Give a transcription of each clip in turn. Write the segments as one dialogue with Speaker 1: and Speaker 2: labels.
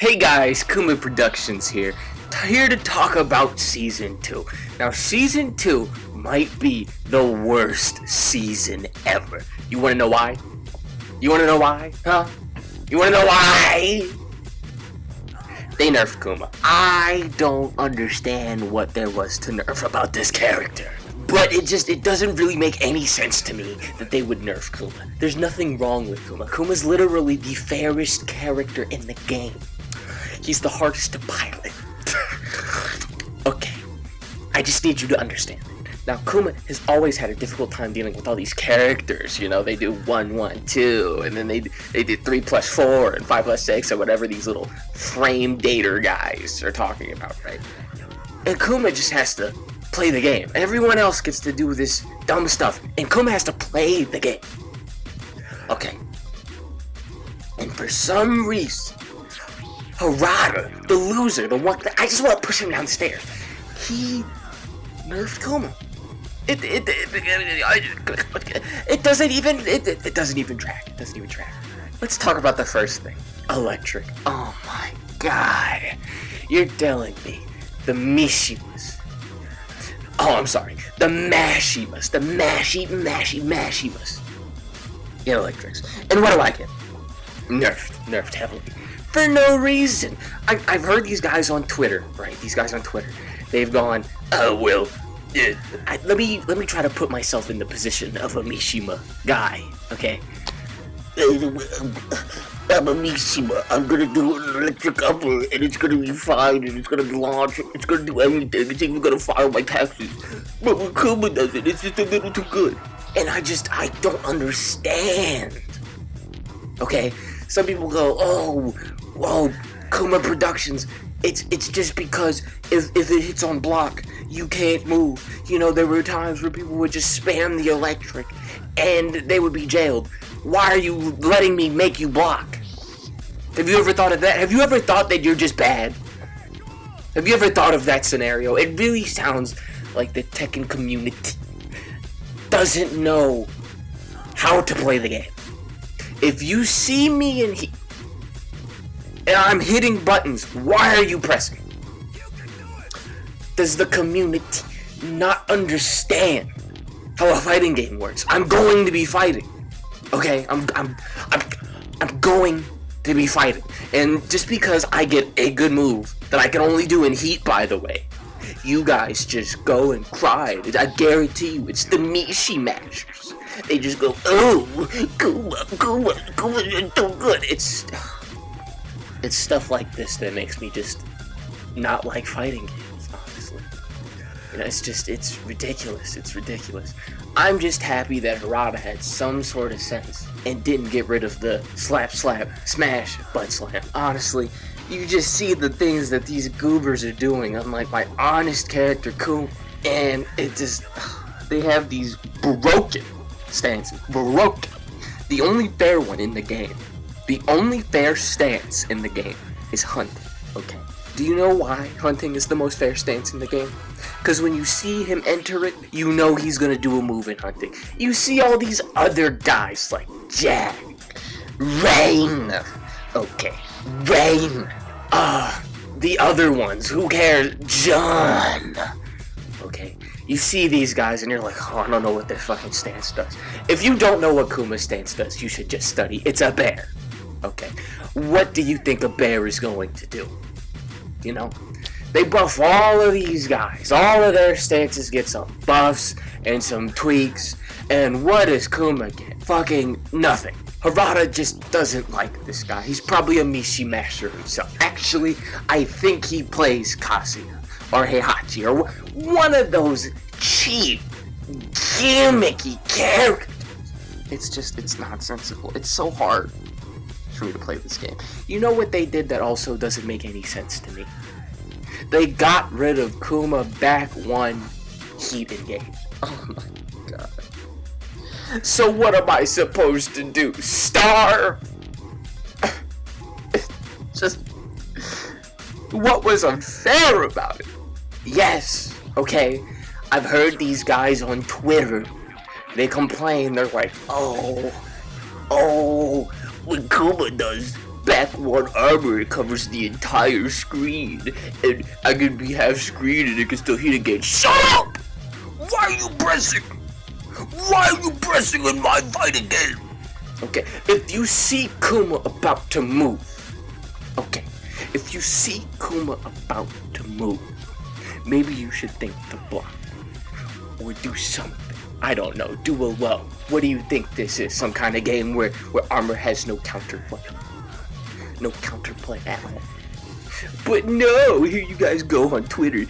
Speaker 1: Hey guys, Kuma Productions here to talk about Season 2. Now, Season 2 might be the worst season ever. You wanna know why? You wanna know why? Huh? You wanna know why? They nerfed Kuma. I don't understand what there was to nerf about this character. But it doesn't really make any sense to me that they would nerf Kuma. There's nothing wrong with Kuma. Kuma's literally the fairest character in the game. He's the hardest to pilot. Okay, I just need you to understand. Now, Kuma has always had a difficult time dealing with all these characters. You know, they do 1, 1, 2, and then they did 3 plus 4 and 5 plus 6 or whatever these little frame dater guys are talking about, right? And Kuma just has to play the game. Everyone else gets to do this dumb stuff, and Kuma has to play the game. Okay. And for some reason, Harada, the loser, the one that I just want to push him downstairs, he nerfed Kuma. It doesn't even track. Let's talk about the first thing. Electric. Oh my god. You're telling me the Mishimas. Oh, I'm sorry. The Mashimas. The Mashimas. Get electrics. And what do I get? Nerfed heavily. For no reason. I've heard these guys on Twitter, right? These guys on Twitter, they've gone, oh, well, let me try to put myself in the position of a Mishima guy, okay? I'm a Mishima. I'm gonna do an electric upper, and it's gonna be fine, and it's gonna launch, it's gonna do everything, it's even gonna file my taxes. But when Kuma does it, it's just a little too good. And I don't understand. Okay? Some people go, oh, Kuma Productions, it's just because if it hits on block, you can't move. You know, there were times where people would just spam the electric, and they would be jailed. Why are you letting me make you block? Have you ever thought of that? Have you ever thought that you're just bad? Have you ever thought of that scenario? It really sounds like the Tekken community doesn't know how to play the game. If you see me and I'm hitting buttons, why are you pressing? Does the community not understand how a fighting game works? I'm going to be fighting. Okay, I'm going to be fighting. And just because I get a good move that I can only do in heat, by the way, you guys just go and cry. I guarantee you, it's the Mishi Mashers. They just go, oh, Kuma, you're so good. It's stuff like this that makes me just not like fighting games, honestly. You know, it's ridiculous. It's ridiculous. I'm just happy that Harada had some sort of sense and didn't get rid of the slap, smash, butt slam. Honestly, you just see the things that these goobers are doing, unlike my honest character, Kuma. And it just, they have these broken stances. Broken. The only fair one in the game. The only fair stance in the game is hunting, okay? Do you know why hunting is the most fair stance in the game? Because when you see him enter it, you know he's gonna do a move in hunting. You see all these other guys like Jack, Rain, okay, Rain, the other ones, who cares, John, okay? You see these guys and you're like, oh, I don't know what their fucking stance does. If you don't know what Kuma's stance does, you should just study. It's a bear. Okay, what do you think a bear is going to do? You know, they buff all of these guys. All of their stances get some buffs and some tweaks. And what does Kuma get? Fucking nothing. Harada just doesn't like this guy. He's probably a Mishi Masher himself. Actually, I think he plays Kazuya or Heihachi or one of those cheap, gimmicky characters. It's nonsensical. It's so hard for me to play this game. You know what they did that also doesn't make any sense to me? They got rid of Kuma back one heat engage. Oh my god. So what am I supposed to do? Starve? Just, what was unfair about it? Yes, okay, I've heard these guys on Twitter, they complain, they're like, oh, when Kuma does back one armor covers the entire screen, and I can be half screen and it can still hit again. Shut up! Why are you pressing? Why are you pressing in my fighting game? Okay, if you see Kuma about to move, okay, if you see Kuma about to move, maybe you should think to block, or do something. I don't know, do a low. What do you think this is? Some kind of game where armor has no counterplay? No counterplay at all. But no, here you guys go on Twitter.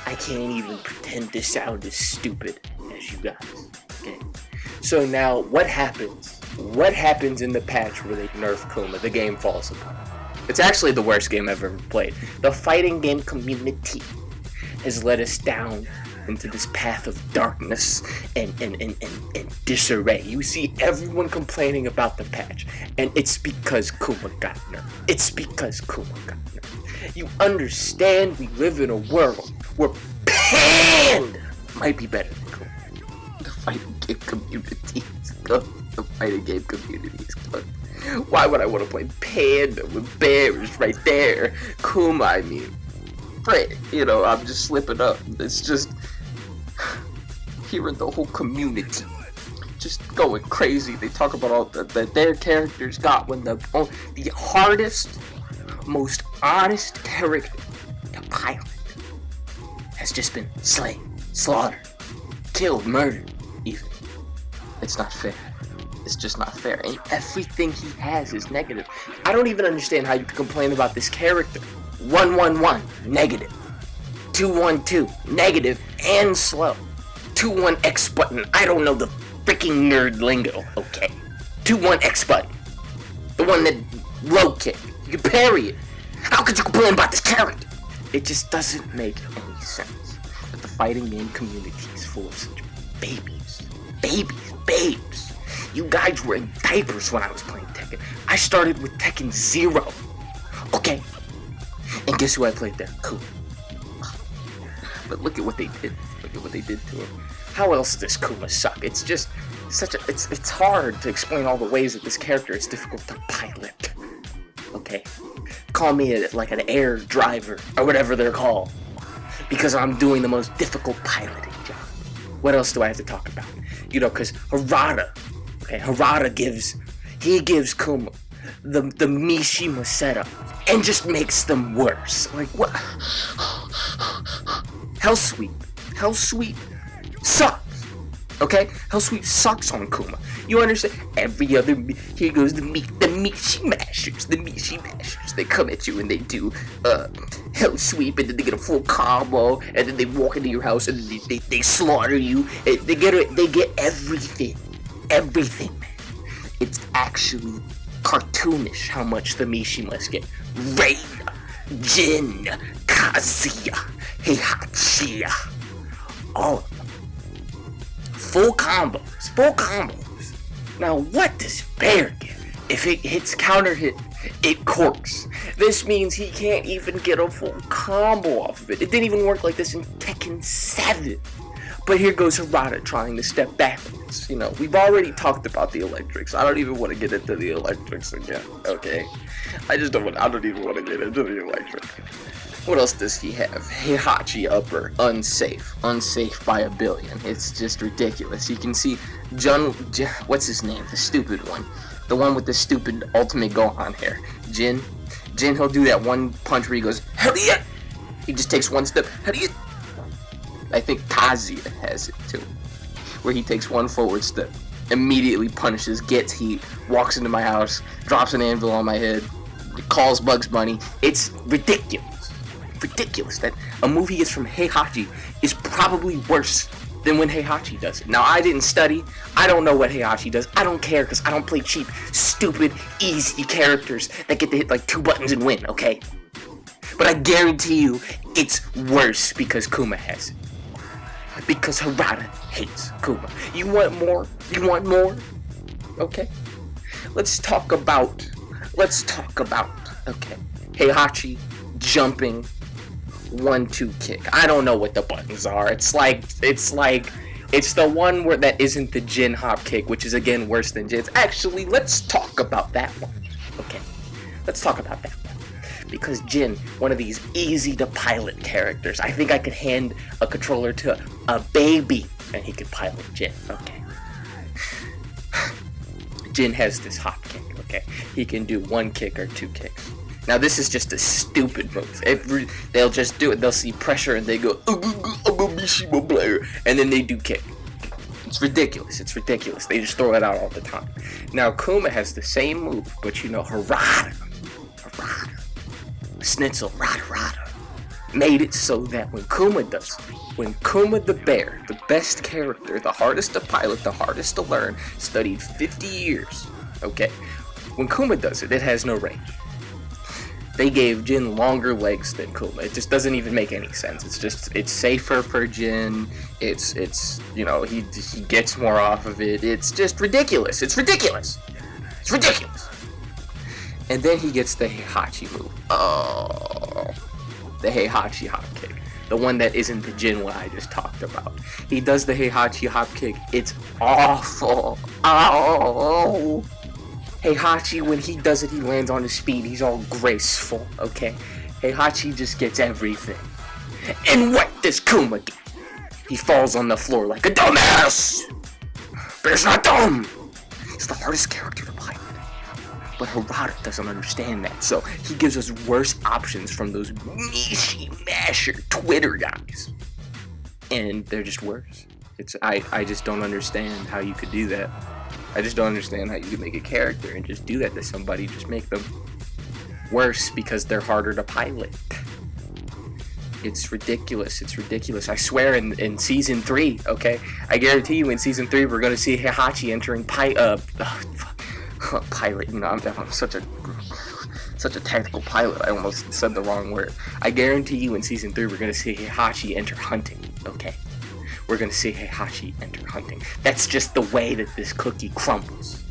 Speaker 1: I can't even pretend to sound as stupid as you guys. Okay. So now, what happens? What happens in the patch where they nerf Kuma? The game falls apart. It's actually the worst game I've ever played. The fighting game community has led us down into this path of darkness and disarray. You see everyone complaining about the patch, and it's because Kuma got nerfed. It's because Kuma got nerfed. You understand we live in a world where Panda might be better than Kuma. The fighting game community is good. The fighting game community is good. Why would I want to play Panda with bears right there? Kuma, I mean. Right, you know, I'm just slipping up. It's just hearing the whole community just going crazy. They talk about all that their characters got when the hardest, most honest character, the pilot, has just been slain, slaughtered, killed, murdered, even. It's not fair. It's just not fair. And everything he has is negative. I don't even understand how you can complain about this character. 111, negative. 212, negative and slow. 21 X button, I don't know the freaking nerd lingo, okay. 21 X button. The one that low kick. You can parry it. How could you complain about this character? It just doesn't make any sense that the fighting game community is full of such babies. Babies, babes. You guys were in diapers when I was playing Tekken. I started with Tekken 0. Okay. And guess who I played there? Cool. But look at what they did. Look at what they did to him. How else does Kuma suck? It's just such a... It's hard to explain all the ways that this character is difficult to pilot. Okay? Call me like an air driver, or whatever they're called. Because I'm doing the most difficult piloting job. What else do I have to talk about? You know, because Harada... Okay, Harada gives Kuma the Mishima setup and just makes them worse. Like, what? Hell Sweep sucks. Okay? Hell Sweep sucks on Kuma. You understand? Every other... Here goes the Mishi Mashers. The Mishi Mashers. They come at you and they do Hell Sweep, and then they get a full combo, and then they walk into your house and they slaughter you. And they get everything. Everything, man. It's actually cartoonish how much the Mishimas get. Reina, Jin, Kazuya, Heihachi, all of them. Full combos. Now, what does Bear get? If it hits counter hit, it corks. This means he can't even get a full combo off of it. It didn't even work like this in Tekken 7. But here goes Harada trying to step backwards. You know, we've already talked about the electrics. I don't even want to get into the electrics again, okay? I don't even want to get into the electric. What else does he have? Heihachi upper, unsafe by a billion. It's just ridiculous. You can see what's his name? The stupid one. The one with the stupid ultimate Gohan hair. Jin, he'll do that one punch where he goes, hell yeah! He just takes one step, hell yeah! I think Kazuya has it too, where he takes one forward step, immediately punishes, gets heat, walks into my house, drops an anvil on my head, calls Bugs Bunny. It's ridiculous. Ridiculous that a move he gets from Heihachi is probably worse than when Heihachi does it. Now, I didn't study. I don't know what Heihachi does. I don't care because I don't play cheap, stupid, easy characters that get to hit like 2 buttons and win, okay? But I guarantee you it's worse because Kuma has it. Because Harada hates Kuma. You want more? Okay. Let's talk about, okay. Heihachi jumping 1-2 kick. I don't know what the buttons are. It's the one that isn't the Jin hop kick, which is again worse than Jin's. Actually, let's talk about that one. Okay, let's talk about that one. Because Jin, one of these easy to pilot characters, I think I could hand a controller to a baby and he could pilot Jin. Okay. Jin has this hop kick, okay? He can do 1 kick or 2 kicks. Now this is just a stupid move. They'll just do it, they'll see pressure and they go, I'm a Mishima player, and then they do kick. It's ridiculous, They just throw it out all the time. Now Kuma has the same move, but you know, Harada, Schnitzel, Rada, made it so that when Kuma the bear, the best character, the hardest to pilot, the hardest to learn, studied 50 years, okay? When Kuma does it, it has no range. They gave Jin longer legs than Kuma. It just doesn't even make any sense. It's safer for Jin. It's you know, he gets more off of it. It's just ridiculous. It's ridiculous. And then he gets the Heihachi move. Oh, the Heihachi hop kick. The one that isn't the Jin one I just talked about. He does the Heihachi hop kick. It's awful. Oh. Heihachi, when he does it, he lands on his speed. He's all graceful, okay? Heihachi just gets everything. And what does Kuma do? He falls on the floor like a dumbass! But it's not dumb! He's the hardest character to pilot. But Harada doesn't understand that, so he gives us worse options from those Masher Twitter guys. And they're just worse. I just don't understand how you could do that. I just don't understand how you could make a character and just do that to somebody, just make them worse because they're harder to pilot. It's ridiculous. I swear in Season 3, okay? I guarantee you in Season 3 we're going to see Heihachi entering pilot. You know, I'm such a tactical pilot. I almost said the wrong word. I guarantee you in Season 3 we're going to see Heihachi enter hunting, okay? We're going to see Heihachi enter hunting. That's just the way that this cookie crumbles.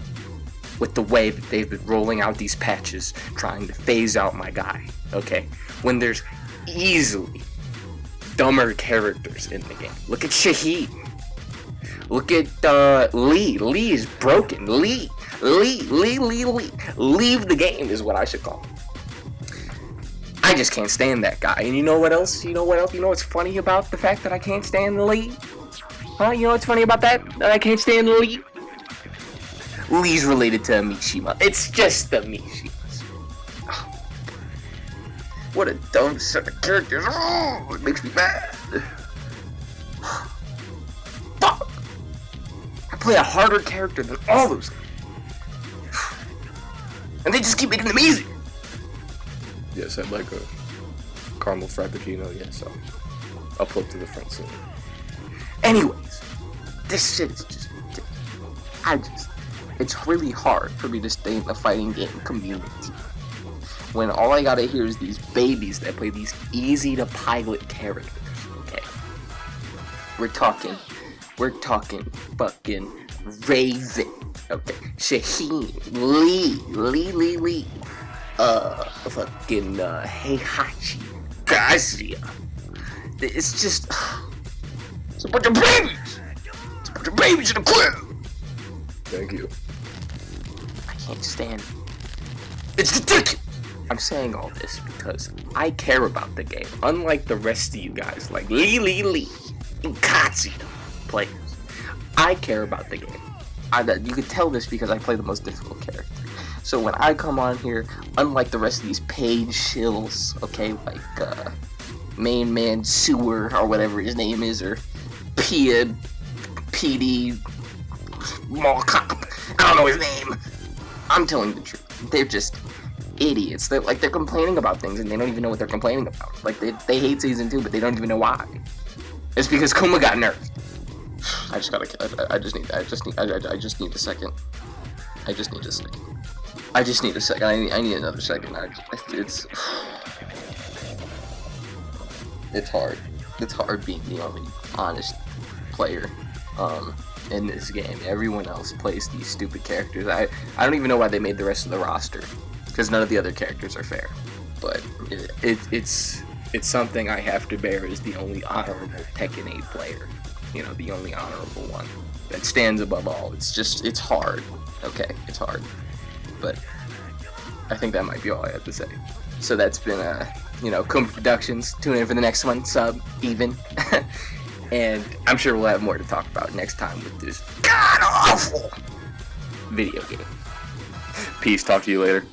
Speaker 1: With the way that they've been rolling out these patches, trying to phase out my guy, okay? When there's easily dumber characters in the game. Look at Shahid. Look at Lee. Lee is broken. Lee. Leave the game is what I should call him. I just can't stand that guy. And you know what else? You know what's funny about the fact that I can't stand Lee? Huh? You know what's funny about that? That I can't stand Lee? Lee's related to Mishima. It's just the Mishimas. Oh, what a dumb set of characters. Oh, it makes me mad. Fuck! I play a harder character than all those guys. And they just keep making them easy. Yes, I'd like a caramel frappuccino, yes, I'll pull up to the front soon. Anyways, this shit is just ridiculous. It's really hard for me to stay in the fighting game community when all I gotta hear is these babies that play these easy to pilot characters, okay? We're talking fucking Raven, okay? Shaheen, Lee. Fucking Heihachi, Kazuya. It's just, it's a bunch of babies. It's a bunch of babies in the crib. Thank you. I can't stand it. It's ridiculous. I'm saying all this because I care about the game, unlike the rest of you guys, like Lee, and Kazuya players. I care about the game. You could tell this because I play the most difficult character. So when I come on here, unlike the rest of these paid shills, okay, like Main Man Sewer or whatever his name is, or PD Mall Cop, I don't know his name. I'm telling the truth. They're just idiots. They're complaining about things and they don't even know what they're complaining about. Like they hate Season 2, but they don't even know why. It's because Kuma got nerfed. I just need a second. I need another second. It's hard. It's hard being the only honest player in this game. Everyone else plays these stupid characters. I don't even know why they made the rest of the roster, because none of the other characters are fair. But it's something I have to bear as the only honorable Tekken 8 player. You know, the only honorable one that stands above all. It's hard. Okay, it's hard. But I think that might be all I have to say. So that's been, Kuma Productions. Tune in for the next one, sub, even. And I'm sure we'll have more to talk about next time with this god-awful video game. Peace, talk to you later.